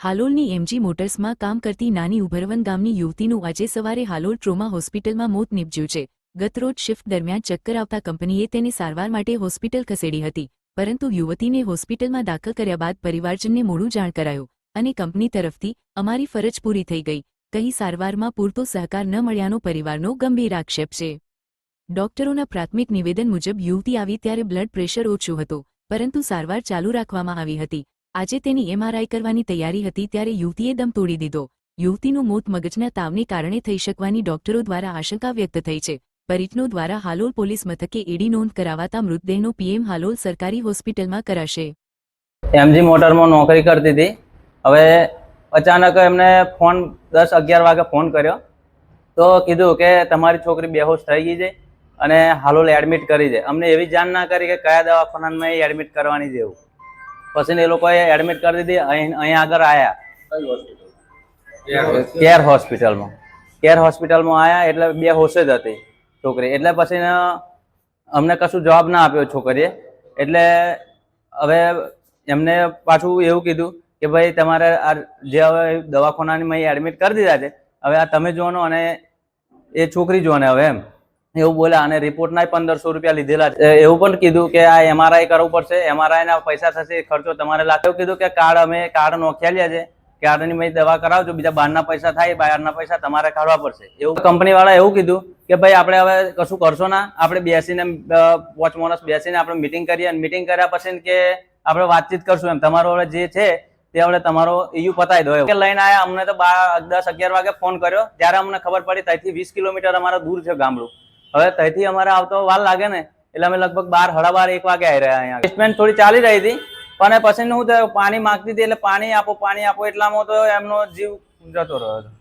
હાલોલની MG મોટર્સમાં કામ કરતી નાની ઉભરવન ગામની યુવતીનું આજે સવારે હાલોલ ટ્રોમા હોસ્પિટલમાં મોત નીપજ્યું છે। ગતરોજ શિફ્ટ દરમિયાન ચક્કર આવતા કંપનીએ તેને સારવાર માટે હોસ્પિટલ ખસેડી હતી, પરંતુ યુવતીને હોસ્પિટલમાં દાખલ કર્યા બાદ પરિવારજનને મોડું જાણ કરાયું અને કંપની તરફથી અમારી ફરજ પૂરી થઈ ગઈ કહી સારવારમાં પૂરતો સહકાર ન મળ્યાનો પરિવારનો ગંભીર આક્ષેપ છે। ડોક્ટરોના પ્રાથમિક નિવેદન મુજબ યુવતી આવી ત્યારે બ્લડ પ્રેશર ઓછું હતું, પરંતુ સારવાર ચાલુ રાખવામાં આવી હતી। આજે તેની એમઆરઆઈ કરવાની તૈયારી હતી ત્યારે યુવતીએ દમ તોડી દીધો। યુવતીનું મોત મગજના તાવને કારણે થઈ શકવાની ડોક્ટરો દ્વારા આશંકા વ્યક્ત થઈ છે। પરિજનો દ્વારા હાલોલ પોલીસ મથકે એડી નોંધ કરાવાતા મૃતદેહનો પીએમ હાલોલ સરકારી હોસ્પિટલમાં કરાશે। એમજી મોટરમાં નોકરી કરતી હતી। હવે અચાનક એમને ફોન 10-11 વાગે ફોન કર્યો તો કીધું કે તમારી છોકરી બેહોશ થઈ ગઈ છે અને હાલોલ એડમિટ કરી છે। અમને એવી જાણ ના કરી કે કયા દવાખાનામાં એડમિટ કરવાની છે એવું। પછી એ લોકોએ એડમિટ કરી દીધી। અહીં આગળ આવ્યા કેર હોસ્પિટલમાં આવ્યા એટલે બેહોશ જ હતી છોકરી। એટલે પછી અમને કશું જવાબ ના આપ્યો છોકરીએ। એટલે હવે એમને પાછું એવું કીધું કે ભાઈ તમારે આ જે હવે દવાખાનાની એડમિટ કરી દીધા છે, હવે આ તમે જોવાનો અને એ છોકરી જોને હવે એમ એવું બોલ્યા। અને રિપોર્ટના 1500 રૂપિયા લીધેલા છે। એવું પણ કીધું કે આ એમઆરઆઈ કરવું પડશે, એમઆરઆઈ ના પૈસા થશે, ખર્ચો તમારે લાગે। એવું કીધું કે કાર્ડ નોખ્યા છે, કાર્ડની દવા કરાવજો, બીજા બહારના પૈસા થાય, બહારના પૈસા તમારે કાઢવા પડશે એવું કંપની વાળા એવું કીધું કે ભાઈ આપણે હવે કશું કરશો ના, આપણે બેસીને 5 માણસ બેસીને આપણે મિટિંગ કરીએ અને મિટિંગ કર્યા પછી કે આપણે વાતચીત કરશું એમ, તમારો હવે જે છે તે આપણે તમારો ઇયુ પતાવી દો એવું લઈને આવ્યા। અમને તો 10-11 વાગે ફોન કર્યો ત્યારે અમને ખબર પડી ત્યાંથી 20 કિલોમીટર અમારા દૂર છે ગામડું। હવે ત્યાંથી અમારે આવતો વાર લાગે ને એટલે અમે લગભગ 12, 12:30, 1 વાગે આવી રહ્યા અહીંયા। ટ્રીટમેન્ટ થોડી ચાલી રહી હતી પણ પછી શું થયું, પાણી માંગતી હતી એટલે પાણી આપો એટલામાં તો એમનો જીવ જતો રહ્યો હતો।